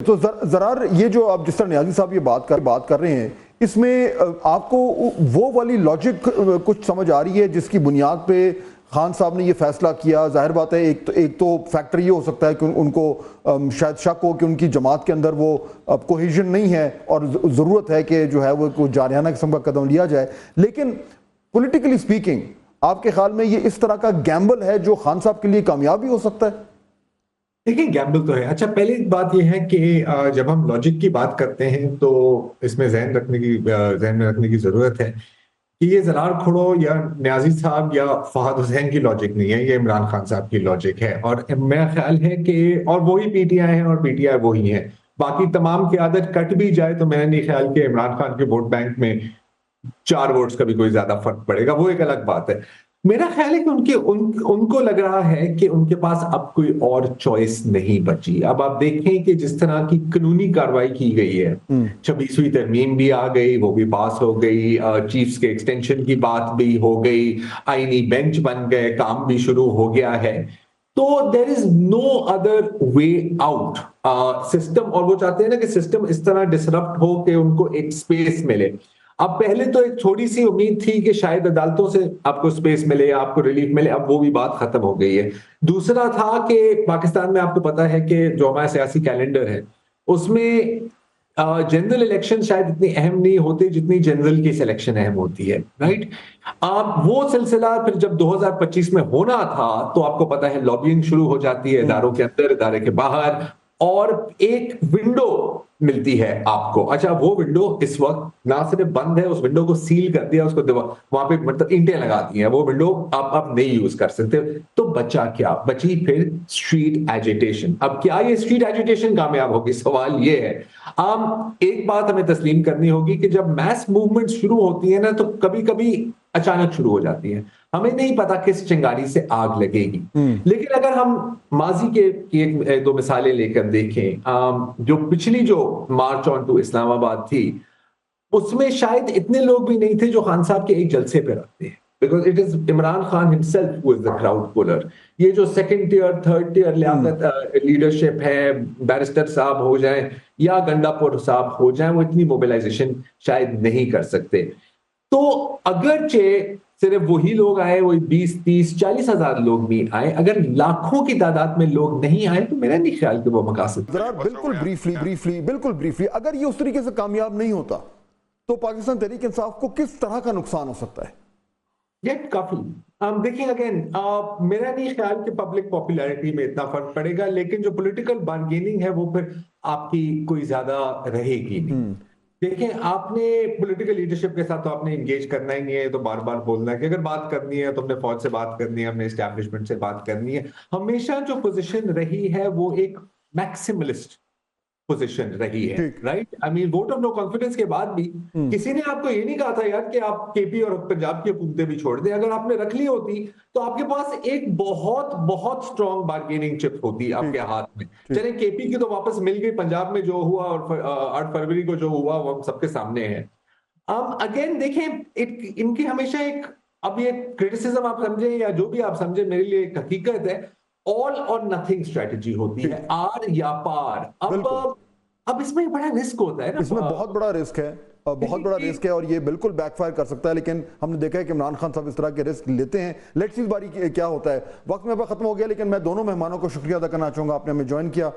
تو ذرا یہ جو آپ جس طرح نیازی صاحب یہ بات کر رہے ہیں، اس میں آپ کو وہ والی لاجک کچھ سمجھ آ رہی ہے جس کی بنیاد پہ خان صاحب نے یہ فیصلہ کیا؟ ظاہر بات ہے ایک تو فیکٹر یہ ہو سکتا ہے کہ ان کو شاید شک ہو کہ ان کی جماعت کے اندر وہ کوہیژن نہیں ہے اور ضرورت ہے کہ جو ہے وہ کوئی جارحانہ قسم کا قدم لیا جائے، لیکن پولیٹیکلی سپیکنگ آپ کے خیال میں یہ اس طرح کا گیمبل ہے جو خان صاحب کے لیے کامیاب بھی ہو سکتا ہے؟ دیکھیں، گیمبل تو ہے۔ اچھا، پہلی بات یہ ہے کہ جب ہم لاجک کی بات کرتے ہیں تو اس میں ذہن میں رکھنے کی ضرورت ہے کہ یہ زرار کھڑو یا نیازی صاحب یا فہد حسین کی لاجک نہیں ہے، یہ عمران خان صاحب کی لاجک ہے۔ اور میرا خیال ہے کہ اور وہی پی ٹی آئی ہے اور پی ٹی آئی وہی ہے، باقی تمام کی عادت کٹ بھی جائے تو میرا نہیں خیال کہ عمران خان کے ووٹ بینک میں 4 ووٹس کا بھی کوئی زیادہ فرق پڑے گا، وہ ایک الگ بات ہے۔ میرا خیال ہے کہ ان کو لگ رہا ہے کہ ان کے پاس اب کوئی اور چوائس نہیں بچی۔ اب آپ دیکھیں کہ جس طرح کی قانونی کارروائی کی گئی ہے، 26ویں ترمیم بھی آ گئی، وہ بھی پاس ہو گئی، چیفز کے ایکسٹینشن کی بات بھی ہو گئی، آئینی بینچ بن گئے، کام بھی شروع ہو گیا ہے، تو there is no other way out system. اور وہ چاہتے ہیں نا کہ سسٹم اس طرح ڈسرپٹ ہو کہ ان کو ایک سپیس ملے۔ اب پہلے تو ایک تھوڑی سی امید تھی کہ شاید عدالتوں سے آپ کو سپیس ملے، آپ کو ریلیف ملے، اب وہ بھی بات ختم ہو گئی ہے۔ دوسرا تھا کہ پاکستان میں آپ کو پتا ہے کہ جو ہمارا سیاسی کیلنڈر ہے اس میں جنرل الیکشن شاید اتنی اہم نہیں ہوتی جتنی جنرل کی سلیکشن اہم ہوتی ہے، رائٹ؟ وہ سلسلہ پھر جب 2025 میں ہونا تھا تو آپ کو پتا ہے لابینگ شروع ہو جاتی ہے، اداروں کے اندر، ادارے کے باہر، اور ایک ونڈو ملتی ہے آپ کو۔ اچھا، وہ ونڈو اس وقت نہ صرف بند ہے، اس ونڈو کو سیل کر دیا، اس کو وہاں پہ مطلب اینٹیں لگا دی ہیں، وہ ونڈو آپ نہیں یوز کر سکتے۔ تو بچا کیا؟ بچی پھر اسٹریٹ ایجیٹیشن۔ اب کیا یہ اسٹریٹ ایجیٹیشن کامیاب ہوگی؟ سوال یہ ہے۔ ایک بات ہمیں تسلیم کرنی ہوگی کہ جب میس موومنٹ شروع ہوتی ہے نا تو کبھی کبھی اچانک شروع ہو جاتی ہیں، ہمیں نہیں پتا کس چنگاری سے آگ لگے گی۔ لیکن اگر ہم ماضی کے ایک دو مثالیں لے کر دیکھیں، جو پچھلی جو مارچ آن ٹو اسلام آباد تھی، اس میں شاید اتنے لوگ بھی نہیں تھے جو خان صاحب کے ایک جلسے پہ رکھتے ہیں، because it is Imran Khan himself who is the crowd puller۔ یہ جو سیکنڈ ٹیئر تھرڈ ٹیئر لیاقت لیڈرشپ ہے، بیرسٹر صاحب ہو جائیں یا گنڈا پور صاحب ہو جائیں، وہ اتنی موبلائزیشن شاید نہیں کر سکتے۔ تو اگرچہ صرف وہی لوگ آئے، وہی 20 30 40 ہزار لوگ بھی آئے، اگر لاکھوں کی تعداد میں لوگ نہیں آئے تو میرا نہیں خیال کہ وہ مقاصد۔ بالکل بریفلی اگر یہ اس طریقے سے کامیاب نہیں ہوتا تو پاکستان تحریک انصاف کو کس طرح کا نقصان ہو سکتا ہے؟ کافی دیکھیں، اگین میرا نہیں خیال کہ پبلک پاپولیرٹی میں اتنا فرق پڑے گا، لیکن جو پولیٹیکل بارگیننگ ہے وہ پھر آپ کی کوئی زیادہ رہے گی نہیں۔ دیکھیں، آپ نے پولیٹیکل لیڈرشپ کے ساتھ تو آپ نے انگیج کرنا ہی نہیں ہے، تو بار بار بولنا ہے کہ اگر بات کرنی ہے تو ہم نے فوج سے بات کرنی ہے، ہم نے اسٹیبلشمنٹ سے بات کرنی ہے۔ ہمیشہ جو پوزیشن رہی ہے وہ ایک میکسیملسٹ پوزیشن رہی ہے، right? I mean vote of no confidence کے بعد بھی کسی نے آپ کو یہ نہیں کہا تھا یار کہ آپ کے پی اور پنجاب کی حکومتیں بھی چھوڑ دیں۔ اگر آپ نے رکھ لی ہوتی تو آپ کے پاس ایک بہت بہت اسٹرانگ بارگیننگ چپ ہوتی آپ کے ہاتھ میں۔ چلیں، کے پی کی تو واپس مل گئی، پنجاب میں جو ہوا اور 8 فروری کو جو ہوا وہ ہم سب کے سامنے ہے۔ اگین دیکھیں، ان کی ہمیشہ ایک، اب یہ کرٹیسزم آپ سمجھیں یا جو بھی آپ سمجھیں، میرے لیے ایک حقیقت ہے، آل اور نتھنگ اسٹریٹجی ہوتی ہے، آر یا پار۔ اب اس میں بڑا رسک ہوتا ہے نا، اس میں بہت بڑا رسک ہے اور یہ بالکل بیک فائر کر سکتا ہے، لیکن ہم نے دیکھا ہے کہ عمران خان صاحب اس طرح کے رسک لیتے ہیں۔ لیٹس سی اس باری کیا ہوتا ہے۔ وقت میں ختم ہو گیا، لیکن میں دونوں مہمانوں کو شکریہ ادا کرنا چاہوں گا، آپ نے ہمیں جوائن کیا۔